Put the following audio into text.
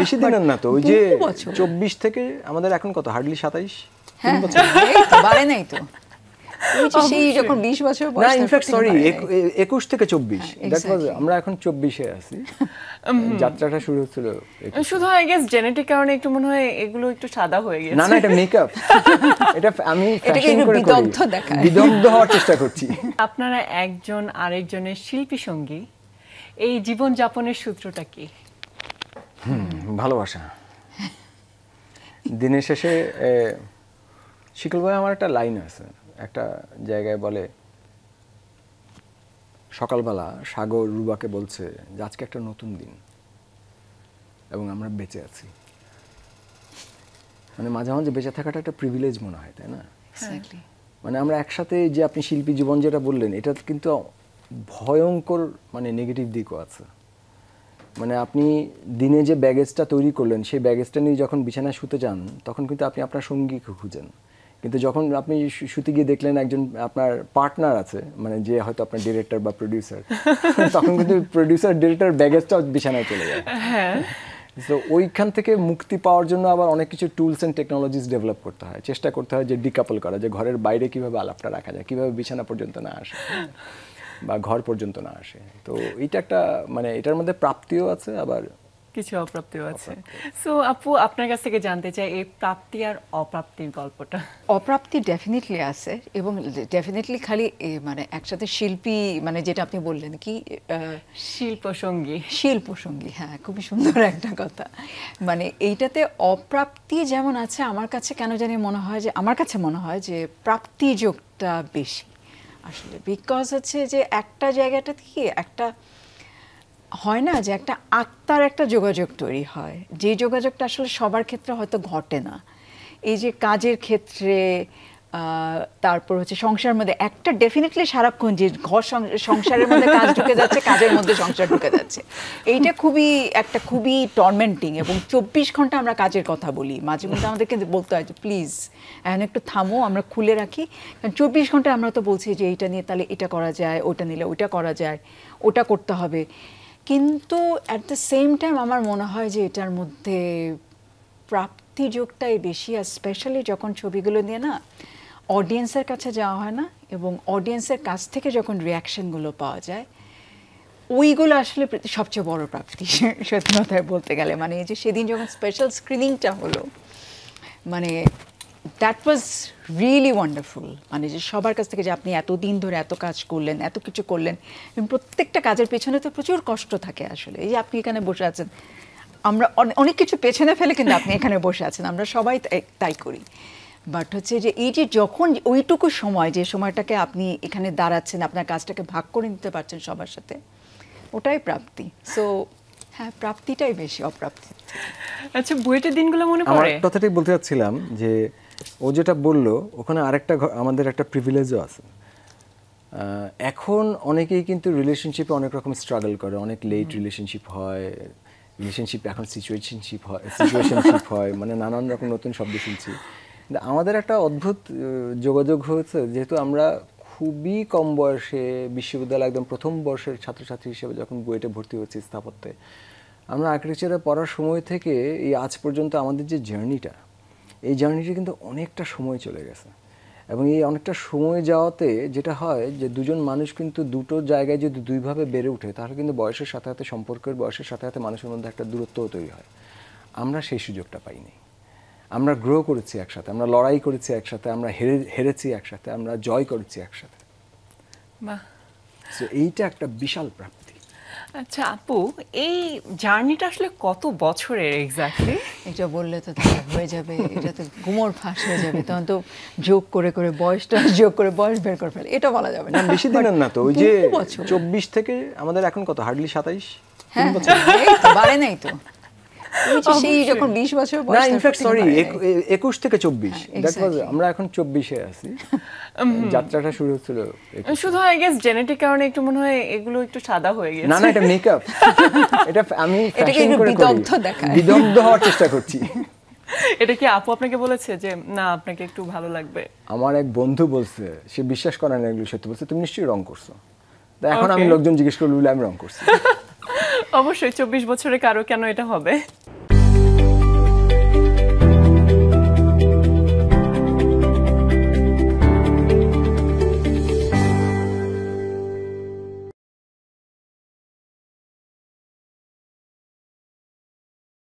বেশি দিনের না তো, ওই যে 24 থেকে আমাদের এখন কত, হার্ডলি 27। হ্যাঁ বাড়ে নাই তো, সেই যখন 20 বছর বয়স, না ইনফ্যাক্ট সরি 21 থেকে 24, দ্যাট ওয়াজ, আমরা এখন 24-এ আছি। যাত্রাটা শুরু হচ্ছিল শুধু আই গেস জেনেটিক কারণে একটু মনে হয় এগুলো একটু সাদা হয়ে গেছে। না না, এটা মেকআপ, এটা আমি ফ্যাশন করে বিদগ্ধ হওয়ার চেষ্টা করছি। আপনারা একজন আরেকজনের শিল্পী সঙ্গী, এই জীবন যাপনের সূত্রটা কি? ভালোবাসা। দিনের শেষে শিকল ভাই আমার একটা লাইন আছে, একটা জায়গায় বলে, সকালবেলা সাগর রুবাকে বলছে যে আজকে একটা নতুন দিন এবং আমরা বেঁচে আছি। মানে মাঝে মাঝে বেঁচে থাকাটা একটা প্রিভিলেজ মনে হয়, তাই না? মানে আমরা একসাথে, যে আপনি শিল্পী জীবন যেটা বললেন, এটা কিন্তু ভয়ঙ্কর মানে নেগেটিভ দিকও আছে। মানে আপনি দিনে যে ব্যাগেজটা তৈরি করলেন, সেই ব্যাগেজটা নিয়ে যখন বিছানায় শুতে যান, তখন কিন্তু আপনি আপনার সঙ্গীকে খুঁজেন। কিন্তু যখন আপনি শুতে গিয়ে দেখলেন একজন আপনার পার্টনার আছে, মানে যে হয়তো আপনার ডিরেক্টর বা প্রডিউসার, তখন কিন্তু প্রডিউসার ডিরেক্টর ব্যাগেজটাও বিছানায় চলে যায়। তো ওইখান থেকে মুক্তি পাওয়ার জন্য আবার অনেক কিছু টুলস অ্যান্ড টেকনোলজিস ডেভেলপ করতে হয়, চেষ্টা করতে হয় যে ডিকাপল করা, যে ঘরের বাইরে কিভাবে আলাপটা রাখা যায়, কিভাবে বিছানা পর্যন্ত না আসে বা ঘর পর্যন্ত না আসে। তো এইটা একটা মানে এটার মধ্যে প্রাপ্তিও আছে, আবার কিছু অপ্রাপ্তিও আছে। সো আপু, আপনার কাছ থেকে জানতে চাই এই প্রাপ্তি আর অপ্রাপ্তির গল্পটা। অপ্রাপ্তি ডেফিনেটলি আছে, এবং ডেফিনেটলি খালি মানে একসাথে শিল্পী, মানে যেটা আপনি বললেন কি শিল্পসঙ্গী, হ্যাঁ খুবই সুন্দর একটা কথা। মানে এইটাতে অপ্রাপ্তি যেমন আছে, আমার কাছে কেন জানি মনে হয় যে, আমার কাছে মনে হয় যে প্রাপ্তি যোগটা বেশি আসলে। বিকজ হচ্ছে যে একটা জায়গাটা থেকে একটা হয় না যে একটা আত্মার একটা যোগাযোগ তৈরি হয়, যে যোগাযোগটা আসলে সবার ক্ষেত্রে হয়তো ঘটে না। এই যে কাজের ক্ষেত্রে, তারপর হচ্ছে সংসারের মধ্যে একটা ডেফিনেটলি সারাক্ষণ যে ঘর সংসারের মধ্যে কাজ ঢুকে যাচ্ছে, কাজের মধ্যে সংসার ঢুকে যাচ্ছে, এইটা খুবই টর্মেন্টিং। এবং 24 ঘন্টা আমরা কাজের কথা বলি, মাঝে মধ্যে আমাদেরকে বলতে হয় যে প্লিজ এখন একটু থামো, আমরা খুলে রাখি। কারণ 24 ঘন্টায় আমরা তো বলছি যে এইটা নিয়ে তাহলে এটা করা যায়, ওটা নিলে ওটা করা যায়, ওটা করতে হবে। কিন্তু অ্যাট দ্য সেম টাইম আমার মনে হয় যে এটার মধ্যে প্রাপ্তিযোগটাই বেশি, আর স্পেশালি যখন ছবিগুলো নিয়ে না অডিয়েন্সের কাছে যাওয়া হয় না, এবং অডিয়েন্সের কাছ থেকে যখন রিয়াকশনগুলো পাওয়া যায়, ওইগুলো আসলে সবচেয়ে বড় প্রাপ্তি সত্যি কথায় বলতে গেলে। মানে এই যে সেদিন যখন স্পেশাল স্ক্রিনিংটা হলো, মানে দ্যাট ওয়াজ রিয়েলি ওয়ান্ডারফুল। মানে যে সবার কাছ থেকে যে আপনি এতদিন ধরে এত কাজ করলেন, এত কিছু করলেন, এবং প্রত্যেকটা কাজের পেছনে তো প্রচুর কষ্ট থাকে আসলে। এই যে আপনি এখানে বসে আছেন, আমরা অনেক কিছু পেছনে ফেলে কিন্তু আপনি এখানে বসে আছেন, আমরা সবাই তাই করি। বাট হচ্ছে যে এই যে যখন ওইটুকু সময়, যে সময়টাকে আপনি এখানে দাঁড়াচ্ছেন, আপনার কাজটাকে ভাগ করে নিতে পারছেন সবার সাথে, ওটাই প্রাপ্তি। সো হ্যাঁ, প্রাপ্তিটাই বেশি অপ্রাপ্তি। আচ্ছা, বুয়েটের দিনগুলো মনে পড়ে? আমার কথাটাই বলতে চাচ্ছিলাম যে ও যেটা বললো, ওখানে আরেকটা আমাদের একটা প্রিভিলেজও আছে। এখন অনেকেই কিন্তু রিলেশনশিপে অনেক রকম স্ট্রাগল করে, অনেক লেট রিলেশনশিপ হয়, রিলেশনশিপ এখন সিচুয়েশনশিপ হয়, মানে নানান রকম নতুন শব্দ শুনছি। কিন্তু আমাদের একটা অদ্ভুত যোগাযোগ হয়েছে, যেহেতু আমরা খুবই কম বয়সে বিশ্ববিদ্যালয়ে একদম প্রথম বর্ষের ছাত্রছাত্রী হিসেবে যখন বুয়েটে ভর্তি হয়েছি স্থাপত্যে, আমরা আর্কিটেকচারে পড়ার সময় থেকে এই আজ পর্যন্ত আমাদের যে জার্নিটা, এই জার্নিটা কিন্তু অনেকটা সময় চলে গেছে। এবং এই অনেকটা সময় যাওয়াতে যেটা হয় যে দুজন মানুষ কিন্তু দুটো জায়গায় যদি দুইভাবে বেড়ে ওঠে, তাহলে কিন্তু বয়সের সাথে সাথে, সম্পর্কের বয়সের সাথে সাথে মানুষের মধ্যে একটা দূরত্বও তৈরি হয়। আমরা সেই সুযোগটা পাইনি। আমরা গ্রো করেছি একসাথে, আমরা লড়াই করেছি একসাথে, আমরা হেরেছি একসাথে, আমরা জয় করেছি একসাথে। বাহ, সো এইটা একটা বিশাল প্রাপ্তি। আচ্ছা আপু, এই জার্নিটা আসলে কত বছরের এক্স্যাক্টলি? এটা বললে তো হয়ে যাবে, এটা তো গুমর ফাঁস হয়ে যাবে, তখন তো যোগ করে করে বয়সটা যোগ করে বয়স বের করে ফেলে, এটা বলা যাবে না। বেশি দিনের না তো, ওই যে 24 থেকে আমাদের এখন কত, হার্ডলি 27। হ্যাঁ বাড়ে নাই তো, সেই যখন 20 বছর বয়স, না ইনফ্যাক্ট সরি 21 থেকে 24, দ্যাট ওয়াজ, আমরা এখন 24-এ আছি। যাত্রাটা শুরু হচ্ছিল শুধু আই গেস জেনেটিক কারণে একটু মনে হয় এগুলো একটু সাদা হয়ে গেছে। না না, এটা মেকআপ, এটা আমি ফ্যাশন করে বিদগ্ধ হওয়ার চেষ্টা করছি। এটা কি আপু আপনাকে বলেছে যে না আপনাকে একটু ভালো লাগবে? আমার এক বন্ধু বলছে, সে বিশ্বাস করে না এগুলো সত্যি, বলছে তুমি নিশ্চয়ই রং করছো। তো এখন আমি লোকজন জিজ্ঞেস করলে আমি রং করছি। অবশ্যই 24 বছরে কারো কেন এটা হবে?